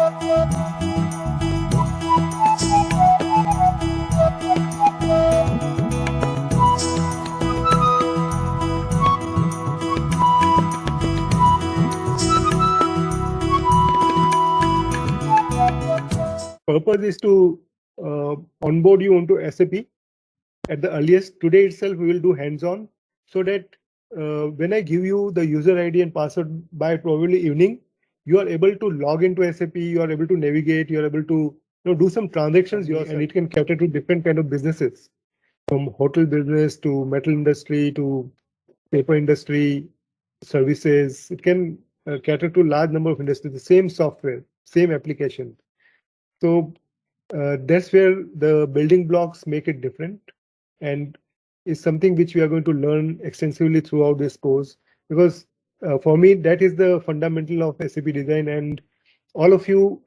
Purpose is to onboard you onto SAP at the earliest. Today itself, we will do hands-on so that when I give you the user ID and password by probably evening, you are able to log into SAP, you are able to navigate, you are able to do some transactions yourself, and it can cater to different kind of businesses, from hotel business to metal industry to paper industry, services. It can cater to large number of industries, the same software, same application. So that's where the building blocks make it different, and is something which we are going to learn extensively throughout this course, because for me that is the fundamental of SAP design. And all of you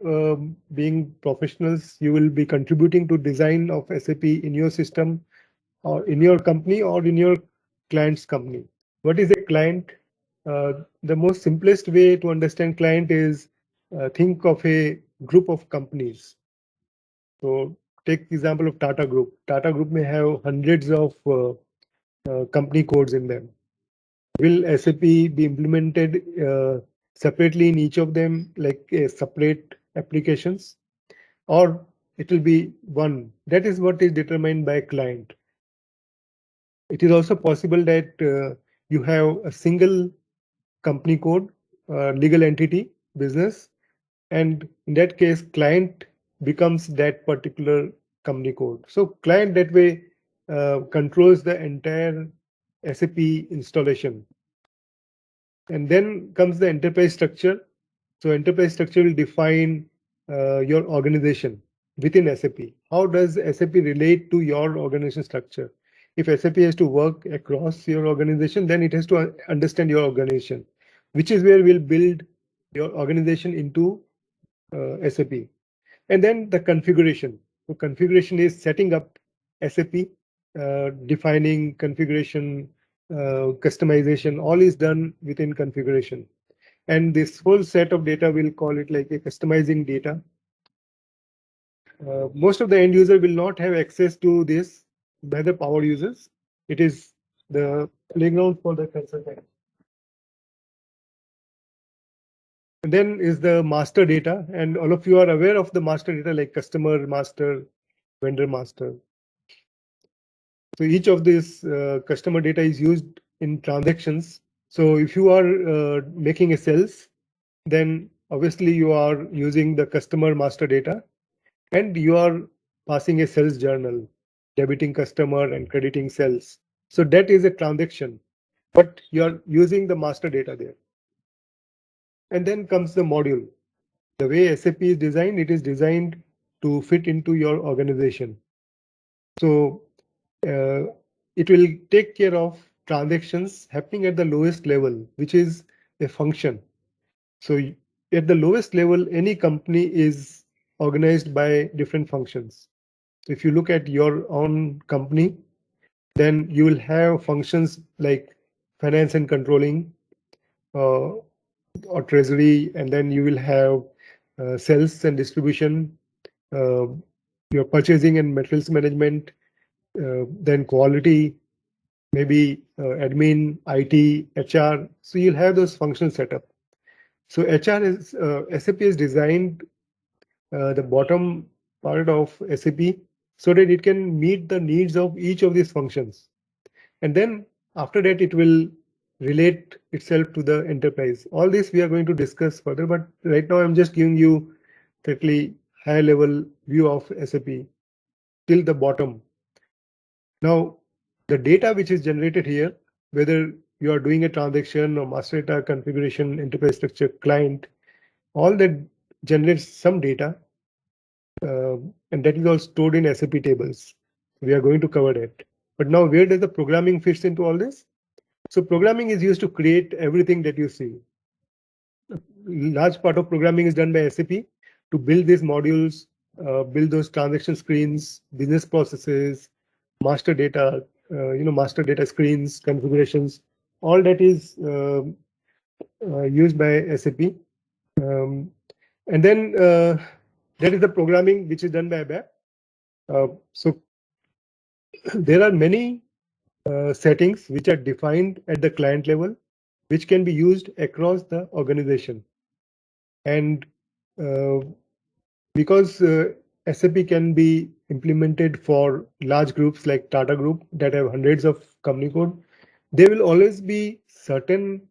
being professionals, you will be contributing to design of SAP in your system or in your company or in your client's company. What is a client? The most simplest way to understand client is think of a group of companies. So take example of Tata Group. Tata Group may have hundreds of company codes in them. Will SAP be implemented separately in each of them, like separate applications, or it will be one? That is what is determined by client. It is also possible that you have a single company code, legal entity, business, and in that case, client becomes that particular company code. So client that way controls the entire SAP installation. And then comes the enterprise structure. So enterprise structure will define your organization within SAP. How does SAP relate to your organization structure? If SAP has to work across your organization, then it has to understand your organization, which is where we'll build your organization into SAP. And then the configuration. So configuration is setting up SAP, defining configuration, customization, all is done within configuration. And this whole set of data, we'll call it like a customizing data. Most of the end user will not have access to this by the power users. It is the playground for the consultant. And then is the master data, and all of you are aware of the master data, like customer master, vendor master. So each of these customer data is used in transactions. So if you are making a sales, then obviously you are using the customer master data, and you are passing a sales journal, debiting customer and crediting sales. So that is a transaction, but you are using the master data there. And then comes the module. The way SAP is designed, it is designed to fit into your organization. So it will take care of transactions happening at the lowest level, which is a function. So at the lowest level, any company is organized by different functions. So if you look at your own company, then you will have functions like finance and controlling, or treasury, and then you will have sales and distribution, your purchasing and materials management, then quality, maybe admin, IT, HR. So you'll have those functions set up. So HR is SAP is designed the bottom part of SAP so that it can meet the needs of each of these functions. And then after that, it will relate itself to the enterprise. All this we are going to discuss further, but right now I'm just giving you fairly high level view of SAP till the bottom. Now, the data which is generated here, whether you are doing a transaction or master data, configuration, enterprise structure, client, all that generates some data, and that is all stored in SAP tables. We are going to cover that. But now, where does the programming fits into all this? So programming is used to create everything that you see. Large part of programming is done by SAP to build these modules, build those transaction screens, business processes, master data, master data screens, configurations. All that is used by SAP. And then that is the programming which is done by ABAP. So there are many settings which are defined at the client level, which can be used across the organization. And because SAP can be implemented for large groups like Tata Group that have hundreds of company code, there will always be certain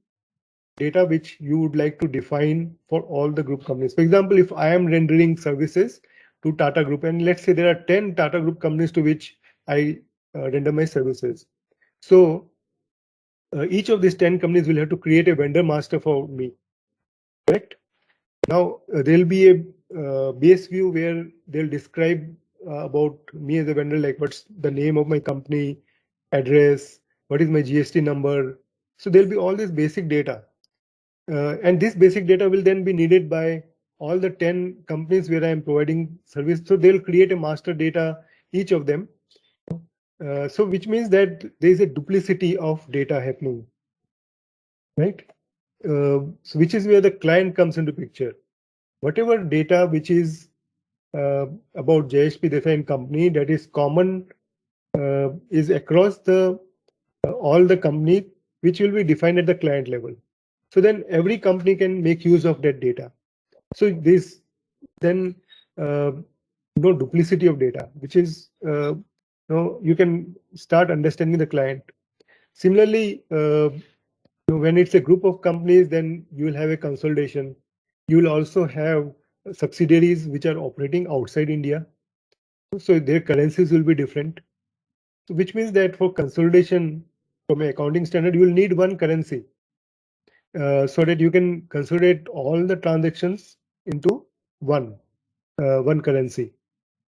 data which you would like to define for all the group companies. For example, if I am rendering services to Tata Group, and let's say there are 10 Tata Group companies to which I render my services. So each of these 10 companies will have to create a vendor master for me, correct? Now there'll be a base view where they'll describe about me as a vendor, like what's the name of my company, address, what is my GST number. So there'll be all this basic data. And this basic data will then be needed by all the 10 companies where I am providing service. So they'll create a master data, each of them. So which means that there is a duplicity of data happening, right? So which is where the client comes into picture. Whatever data which is about JSP defined company that is common is across the all the company, which will be defined at the client level. So then every company can make use of that data. So this then no duplicity of data, which is you can start understanding the client. Similarly, when it's a group of companies, then you will have a consolidation. You will also have subsidiaries which are operating outside India. So their currencies will be different, which means that for consolidation from an accounting standard, you will need one currency so that you can consolidate all the transactions into one currency.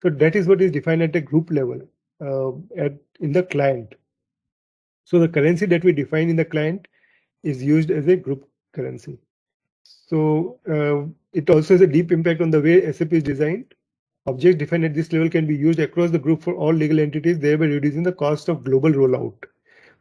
So that is what is defined at a group level in the client. So the currency that we define in the client is used as a group currency. So it also has a deep impact on the way SAP is designed. Objects defined at this level can be used across the group for all legal entities, thereby reducing the cost of global rollout,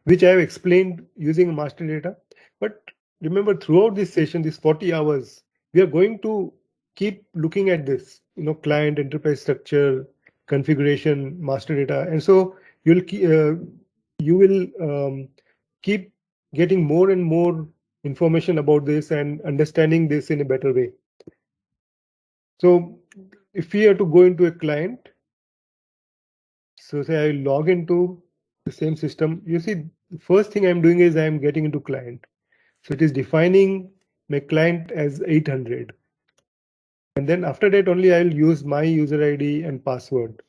which I have explained using master data. But remember, throughout this session, these 40 hours, we are going to keep looking at this, client, enterprise structure, configuration, master data. And so you will keep getting more and more information about this and understanding this in a better way. So if we are to go into a client, so say I log into the same system, you see, the first thing I'm doing is I'm getting into client. So it is defining my client as 800. And then after that only I'll use my user ID and password.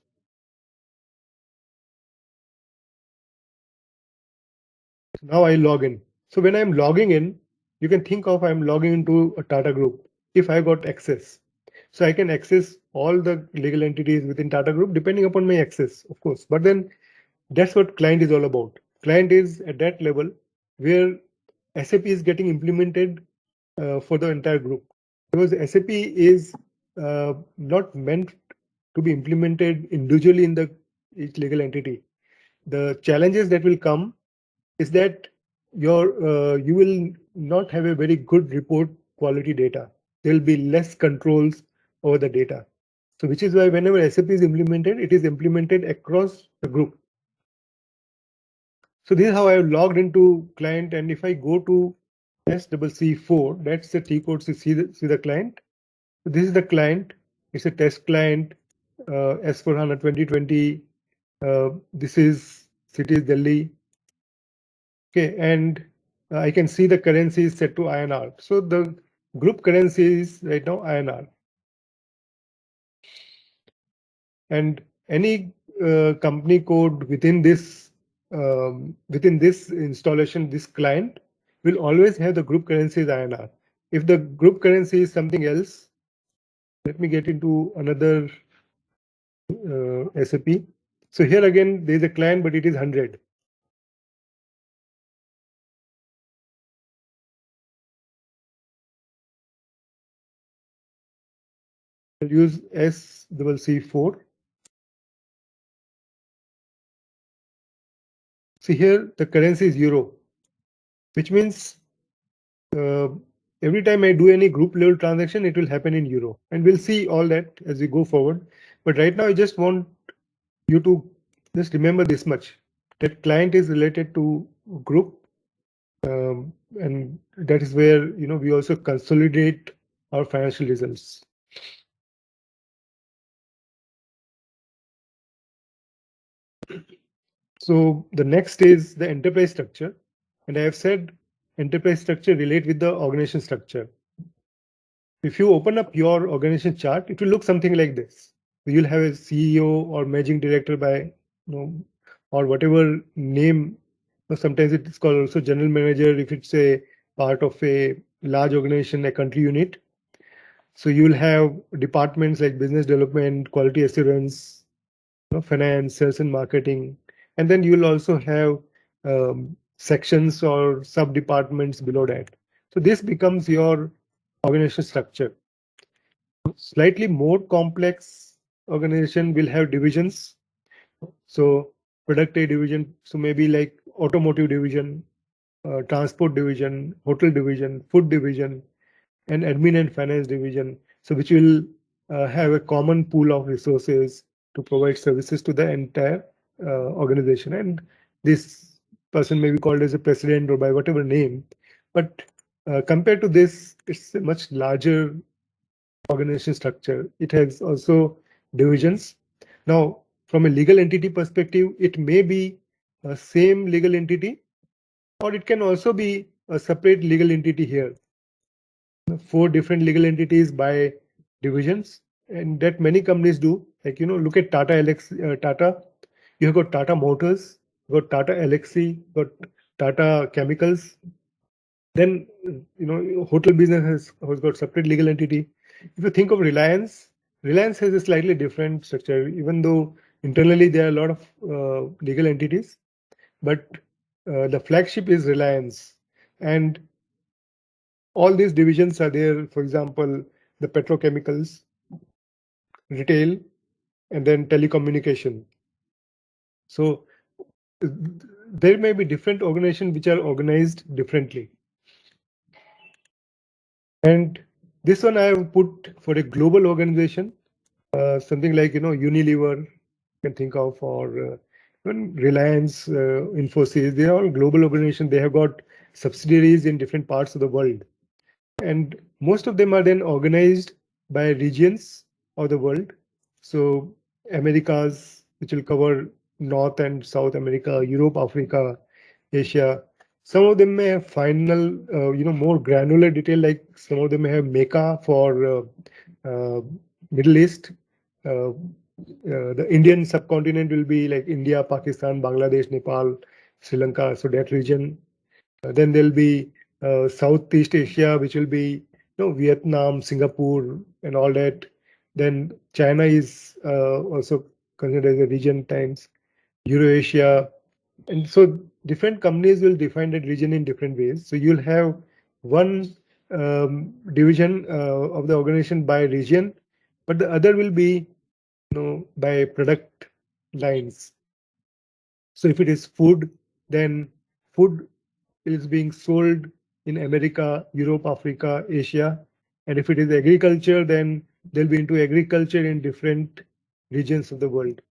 Now I log in. So when I'm logging in, you can think of I'm logging into a Tata Group if I got access. So I can access all the legal entities within Tata Group depending upon my access, of course. But then that's what client is all about. Client is at that level where SAP is getting implemented for the entire group, because SAP is not meant to be implemented individually in the each legal entity. The challenges that will come is that you will not have a very good report quality data. There will be less controls over the data. So which is why whenever SAP is implemented, it is implemented across the group. So this is how I have logged into client, and if I go to SCC4, that's the T code to see the client. So this is the client. It's a test client, S4HANA 2020. This is city Delhi. Okay, and I can see the currency is set to INR. So the group currency is right now INR. And any company code within this installation, this client will always have the group currency as INR. If the group currency is something else, let me get into another SAP. So here again, there is a client, but it is 100. I'll use SCC4. See here, the currency is euro, which means every time I do any group level transaction, it will happen in euro, and we'll see all that as we go forward. But right now, I just want you to just remember this much, that client is related to group, and that is where we also consolidate our financial results. So the next is the enterprise structure, and I have said enterprise structure relate with the organization structure. If you open up your organization chart, it will look something like this. You'll have a CEO or managing director by, or whatever name. Sometimes it is called also general manager if it's a part of a large organization, a country unit. So you'll have departments like business development, quality assurance, finance, sales and marketing, and then you'll also have sections or sub departments below that. So this becomes your organization structure. Slightly more complex organization will have divisions. So product A division, so maybe like automotive division, transport division, hotel division, food division, and admin and finance division. So which will have a common pool of resources to provide services to the entire organization. And this person may be called as a president or by whatever name. But compared to this, it's a much larger organization structure. It has also divisions. Now, from a legal entity perspective, it may be a same legal entity, or it can also be a separate legal entity here. 4 different legal entities by divisions, and that many companies do. Like, look at Tata. You have got Tata Motors, you got Tata Elxsi, got Tata Chemicals. Then, hotel business has got separate legal entity. If you think of Reliance, Reliance has a slightly different structure, even though internally there are a lot of legal entities, but the flagship is Reliance. And all these divisions are there. For example, the petrochemicals, retail, and then telecommunication. So there may be different organizations which are organized differently. And this one I have put for a global organization, something like Unilever, you can think of, or Reliance, Infosys. They are all global organizations. They have got subsidiaries in different parts of the world, and most of them are then organized by regions of the world. So Americas, which will cover North and South America, Europe, Africa, Asia. Some of them may have final, more granular detail, like some of them may have MECA for Middle East. The Indian subcontinent will be like India, Pakistan, Bangladesh, Nepal, Sri Lanka, so that region. Then there'll be Southeast Asia, which will be Vietnam, Singapore, and all that. Then China is also considered as a region times Eurasia, and so different companies will define that region in different ways. So you'll have one division of the organization by region, but the other will be by product lines. So if it is food, then food is being sold in America, Europe, Africa, Asia. And if it is agriculture, then they'll be into agriculture in different regions of the world.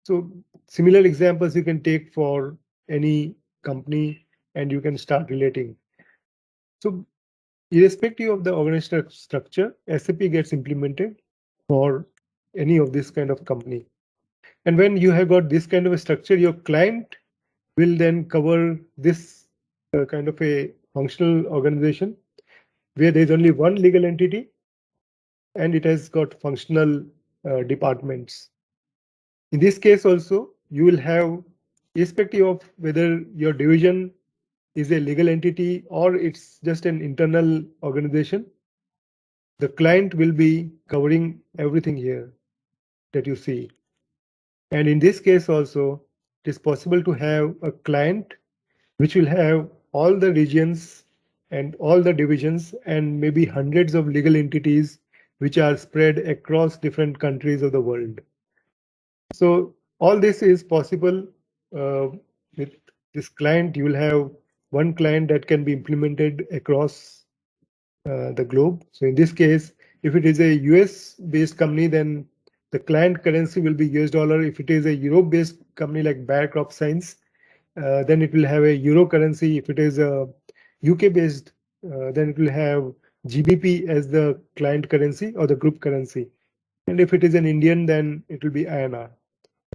So similar examples you can take for any company and you can start relating. So irrespective of the organizational structure, SAP gets implemented for any of this kind of company. And when you have got this kind of a structure, your client will then cover this kind of a functional organization where there's only one legal entity and it has got functional departments. In this case also, you will have, irrespective of whether your division is a legal entity or it's just an internal organization, the client will be covering everything here that you see. And in this case also, it is possible to have a client which will have all the regions and all the divisions and maybe hundreds of legal entities which are spread across different countries of the world. So all this is possible with this client. You will have one client that can be implemented across the globe. So in this case, if it is a US based company, then the client currency will be US dollar. If it is a Europe based company like Bayer Crop Science, then it will have a euro currency. If it is a UK based, then it will have GBP as the client currency or the group currency. And if it is an Indian, then it will be INR.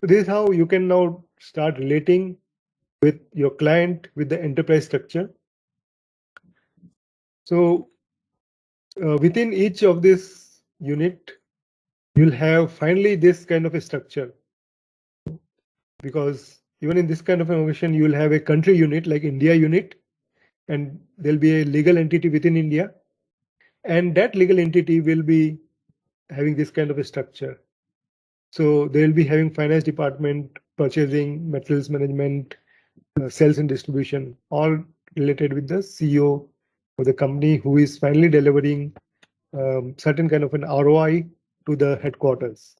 So this is how you can now start relating with your client with the enterprise structure. So within each of this unit, you'll have finally this kind of a structure, because even in this kind of an organization, you'll have a country unit like India unit, and there'll be a legal entity within India, and that legal entity will be having this kind of a structure. So they'll be having finance department, purchasing, materials management, sales and distribution, all related with the CEO of the company who is finally delivering certain kind of an ROI to the headquarters.